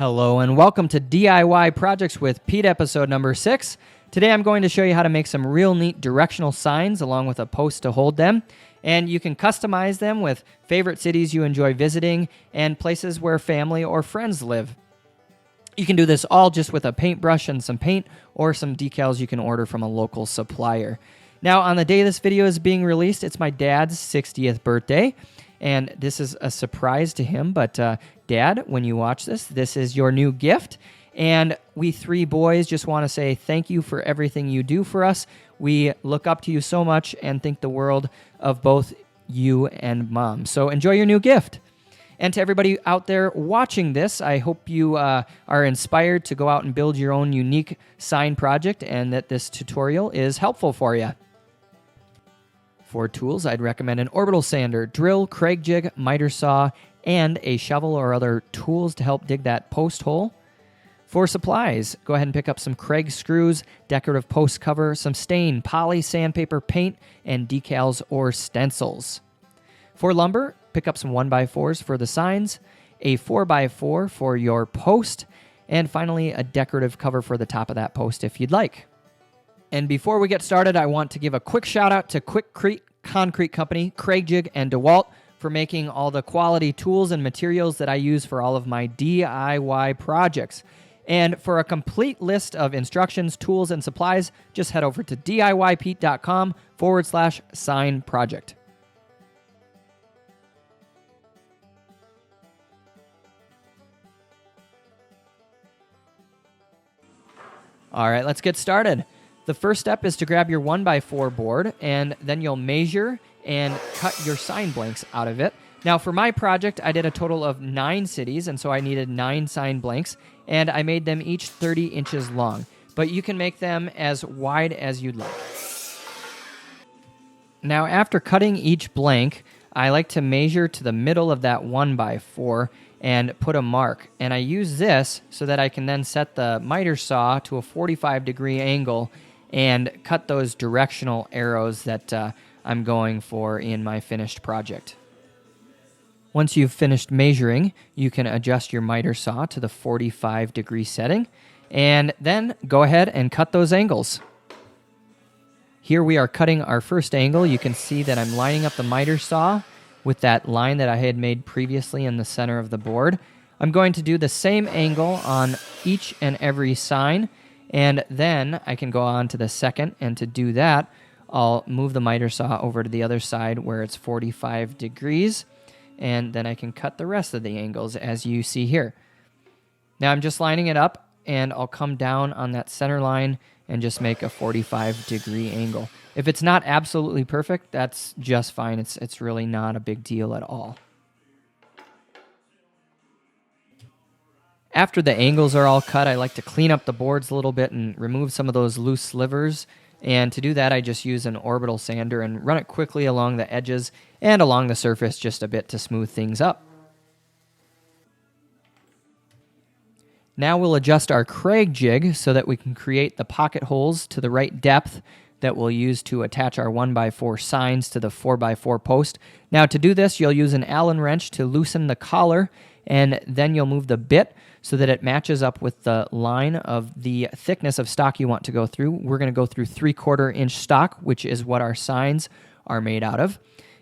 Hello and welcome to DIY Projects with Pete, episode number 6. Today I'm going to show you how to make some real neat directional signs along with a post to hold them. And you can customize them with favorite cities you enjoy visiting and places where family or friends live. You can do this all just with a paintbrush and some paint or some decals you can order from a local supplier. Now, on the day this video is being released, it's my dad's 60th birthday. And this is a surprise to him, but Dad, when you watch this, this is your new gift. And we three boys just want to say thank you for everything you do for us. We look up to you so much and think the world of both you and Mom. So enjoy your new gift. And to everybody out there watching this, I hope you are inspired to go out and build your own unique sign project and that this tutorial is helpful for you. For tools, I'd recommend an orbital sander, drill, Kreg Jig, miter saw, and a shovel or other tools to help dig that post hole. For supplies, go ahead and pick up some Kreg screws, decorative post cover, some stain, poly, sandpaper, paint, and decals or stencils. For lumber, pick up some 1x4s for the signs, a 4x4 for your post, and finally a decorative cover for the top of that post if you'd like. And before we get started, I want to give a quick shout out to Quikrete Concrete Company, Kreg Jig, and DeWalt for making all the quality tools and materials that I use for all of my DIY projects. And for a complete list of instructions, tools, and supplies, just head over to DIYpete.com/sign project. All right, let's get started. The first step is to grab your 1x4 board, and then you'll measure and cut your sign blanks out of it. Now, for my project, I did a total of 9 cities, and so I needed 9 sign blanks, and I made them each 30 inches long. But you can make them as wide as you'd like. Now, after cutting each blank, I like to measure to the middle of that 1x4 and put a mark. And I use this so that I can then set the miter saw to a 45-degree angle and cut those directional arrows that I'm going for in my finished project. Once you've finished measuring, you can adjust your miter saw to the 45-degree setting, and then go ahead and cut those angles. Here we are cutting our first angle. You can see that I'm lining up the miter saw with that line that I had made previously in the center of the board. I'm going to do the same angle on each and every sign, and then I can go on to the second, and to do that, I'll move the miter saw over to the other side where it's 45 degrees, and then I can cut the rest of the angles as you see here. Now I'm just lining it up, and I'll come down on that center line and just make a 45-degree angle. If it's not absolutely perfect, that's just fine. It's really not a big deal at all. After the angles are all cut, I like to clean up the boards a little bit and remove some of those loose slivers. And to do that, I just use an orbital sander and run it quickly along the edges and along the surface just a bit to smooth things up. Now we'll adjust our Kreg Jig so that we can create the pocket holes to the right depth that we'll use to attach our 1x4 signs to the 4x4 post. Now to do this, you'll use an Allen wrench to loosen the collar, and then you'll move the bit so that it matches up with the line of the thickness of stock you want to go through. We're going to go through 3/4 inch stock, which is what our signs are made out of.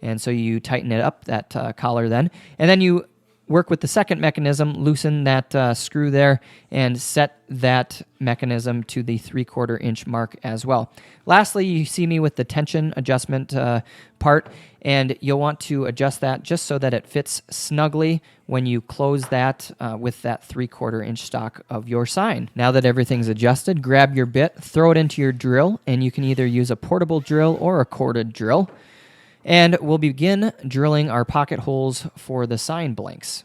And so you tighten it up, that collar then. And then you work with the second mechanism, loosen that screw there, and set that mechanism to the 3/4 inch mark as well. Lastly, you see me with the tension adjustment part, and you'll want to adjust that just so that it fits snugly when you close that with that 3/4 inch stock of your sign. Now that everything's adjusted, grab your bit, throw it into your drill, and you can either use a portable drill or a corded drill. And we'll begin drilling our pocket holes for the sign blanks.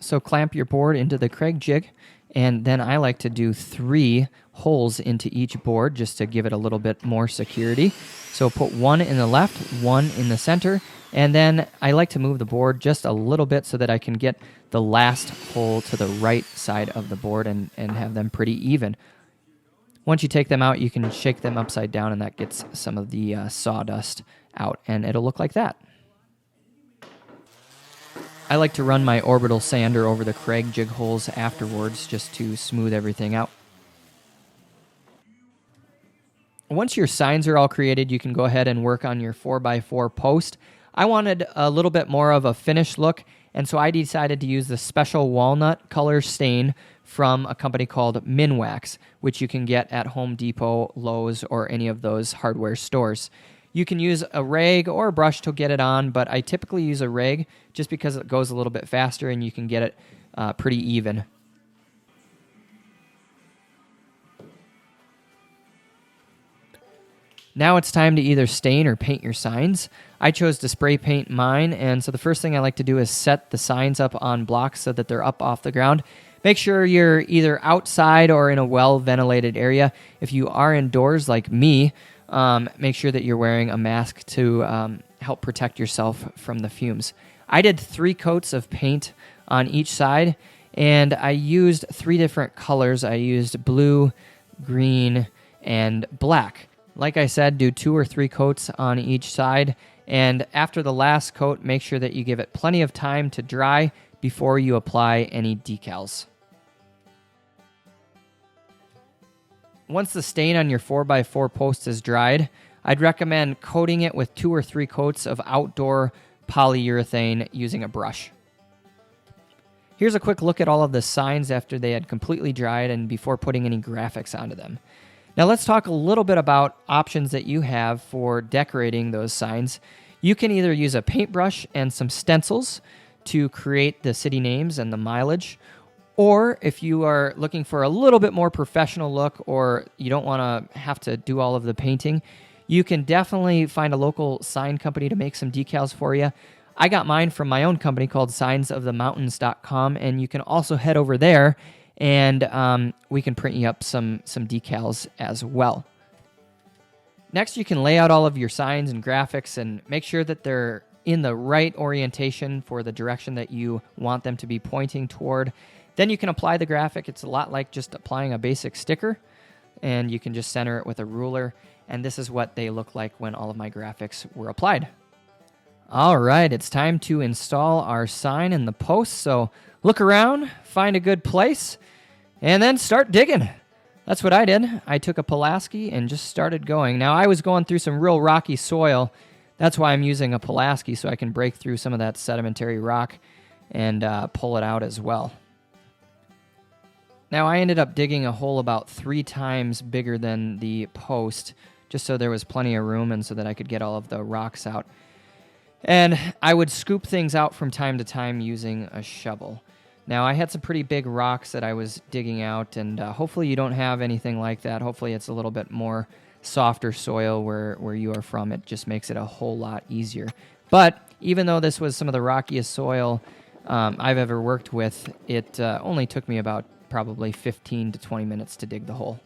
So clamp your board into the Kreg Jig, and then I like to do 3 holes into each board just to give it a little bit more security. So put 1 in the left, 1 in the center, and then I like to move the board just a little bit so that I can get the last hole to the right side of the board and have them pretty even. Once you take them out, you can shake them upside down, and that gets some of the sawdust out, and it'll look like that. I like to run my orbital sander over the Kreg Jig holes afterwards just to smooth everything out. Once your signs are all created, you can go ahead and work on your 4x4 post. I wanted a little bit more of a finished look, and so I decided to use the special walnut color stain from a company called Minwax, which you can get at Home Depot, Lowe's, or any of those hardware stores. You can use a rag or a brush to get it on, but I typically use a rag just because it goes a little bit faster and you can get it pretty even. Now it's time to either stain or paint your signs. I chose to spray paint mine, and so the first thing I like to do is set the signs up on blocks so that they're up off the ground. Make sure you're either outside or in a well-ventilated area. If you are indoors like me, make sure that you're wearing a mask to help protect yourself from the fumes. I did 3 coats of paint on each side, and I used 3 different colors. I used blue, green, and black. Like I said, do 2 or 3 coats on each side, and after the last coat, make sure that you give it plenty of time to dry before you apply any decals. Once the stain on your 4x4 post is dried, I'd recommend coating it with 2 or 3 coats of outdoor polyurethane using a brush. Here's a quick look at all of the signs after they had completely dried and before putting any graphics onto them. Now let's talk a little bit about options that you have for decorating those signs. You can either use a paintbrush and some stencils to create the city names and the mileage, or if you are looking for a little bit more professional look or you don't want to have to do all of the painting, you can definitely find a local sign company to make some decals for you. I got mine from my own company called signsofthemountains.com, and you can also head over there and we can print you up some decals as well. Next, you can lay out all of your signs and graphics and make sure that they're in the right orientation for the direction that you want them to be pointing toward. Then you can apply the graphic. It's a lot like just applying a basic sticker, and you can just center it with a ruler, and this is what they look like when all of my graphics were applied. All right, it's time to install our sign in the post, so look around, find a good place, and then start digging. That's what I did. I took a Pulaski and just started going. Now, I was going through some real rocky soil. That's why I'm using a Pulaski, so I can break through some of that sedimentary rock and pull it out as well. Now, I ended up digging a hole about 3 times bigger than the post, just so there was plenty of room and so that I could get all of the rocks out. And I would scoop things out from time to time using a shovel. Now, I had some pretty big rocks that I was digging out, and hopefully you don't have anything like that. Hopefully it's a little bit more softer soil where you are from. It just makes it a whole lot easier. But even though this was some of the rockiest soil I've ever worked with, it only took me about probably 15 to 20 minutes to dig the hole.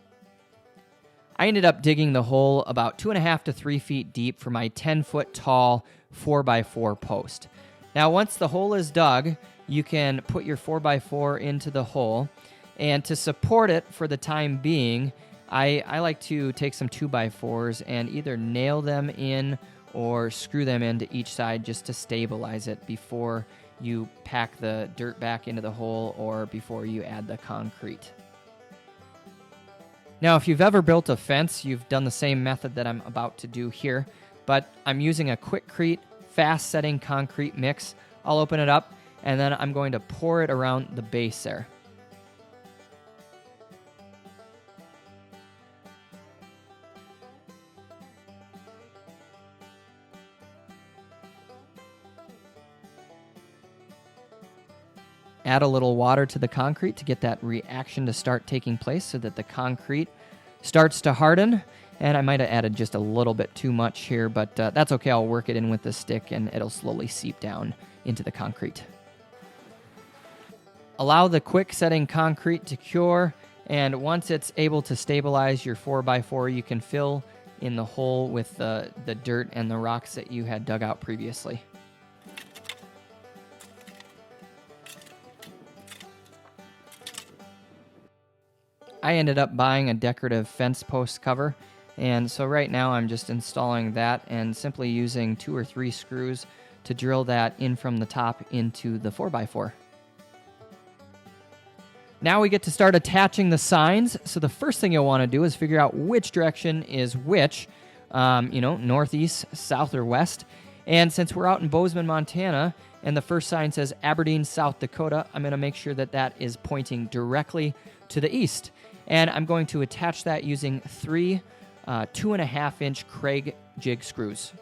I ended up digging the hole about 2.5 to 3 feet deep for my 10-foot tall 4x4 post. Now, once the hole is dug, you can put your 4x4 into the hole, and to support it for the time being, I like to take some 2x4s and either nail them in or screw them into each side just to stabilize it before you pack the dirt back into the hole or before you add the concrete. Now, if you've ever built a fence, you've done the same method that I'm about to do here, but I'm using a Quikrete fast-setting concrete mix. I'll open it up, and then I'm going to pour it around the base there. Add a little water to the concrete to get that reaction to start taking place so that the concrete starts to harden. And I might have added just a little bit too much here, but that's okay. I'll work it in with the stick and it'll slowly seep down into the concrete. Allow the quick setting concrete to cure, and once it's able to stabilize your 4x4, you can fill in the hole with the dirt and the rocks that you had dug out previously. I ended up buying a decorative fence post cover, and so right now I'm just installing that and simply using 2 or 3 screws to drill that in from the top into the 4x4. Now we get to start attaching the signs. So the first thing you'll want to do is figure out which direction is which, northeast, south, or west. And since we're out in Bozeman, Montana, and the first sign says Aberdeen, South Dakota, I'm going to make sure that that is pointing directly to the east. And I'm going to attach that using 3 2.5-inch Kreg Jig screws.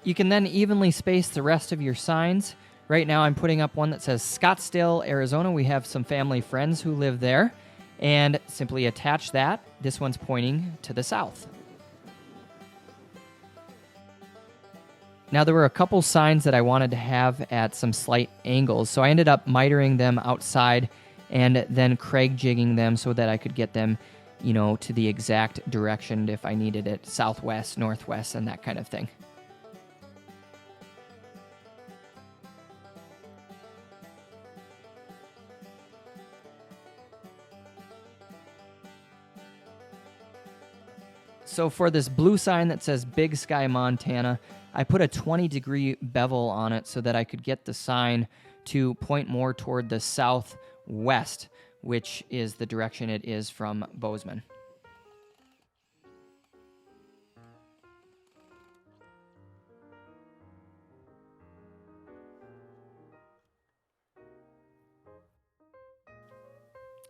You can then evenly space the rest of your signs. Right now I'm putting up one that says Scottsdale, Arizona. We have some family friends who live there. And simply attach that. This one's pointing to the south. Now, there were a couple signs that I wanted to have at some slight angles, so I ended up mitering them outside and then Kreg jigging them so that I could get them, to the exact direction if I needed it, southwest, northwest, and that kind of thing. So for this blue sign that says Big Sky, Montana, I put a 20-degree bevel on it so that I could get the sign to point more toward the southwest, which is the direction it is from Bozeman.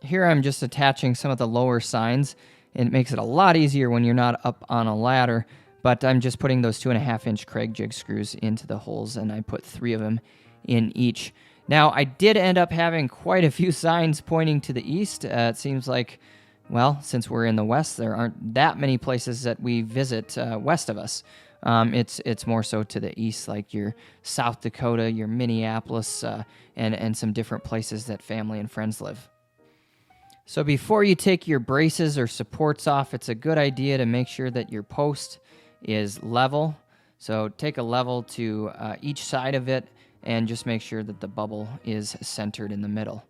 Here I'm just attaching some of the lower signs, and it makes it a lot easier when you're not up on a ladder. But I'm just putting those 2.5-inch Kreg Jig screws into the holes, and I put 3 of them in each. Now, I did end up having quite a few signs pointing to the east. It seems like, since we're in the west, there aren't that many places that we visit west of us. It's more so to the east, like your South Dakota, your Minneapolis, and some different places that family and friends live. So before you take your braces or supports off, it's a good idea to make sure that your post is level. So take a level to each side of it and just make sure that the bubble is centered in the middle.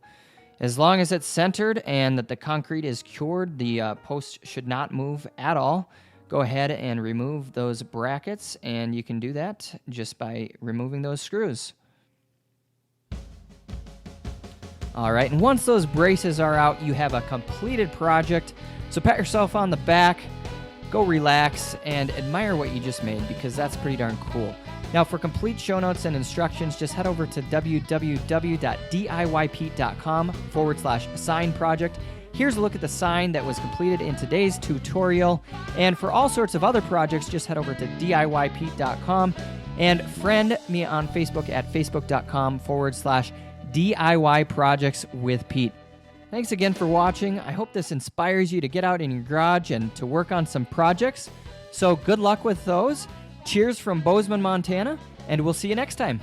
As long as it's centered and that the concrete is cured, the post should not move at all. Go ahead and remove those brackets, and you can do that just by removing those screws. All right, and once those braces are out, you have a completed project. So pat yourself on the back, go relax, and admire what you just made, because that's pretty darn cool. Now, for complete show notes and instructions, just head over to www.diypete.com/sign project. Here's a look at the sign that was completed in today's tutorial. And for all sorts of other projects, just head over to diypete.com and friend me on Facebook at facebook.com/DIY projects with Pete. Thanks again for watching. I hope this inspires you to get out in your garage and to work on some projects. So good luck with those. Cheers from Bozeman, Montana, and we'll see you next time.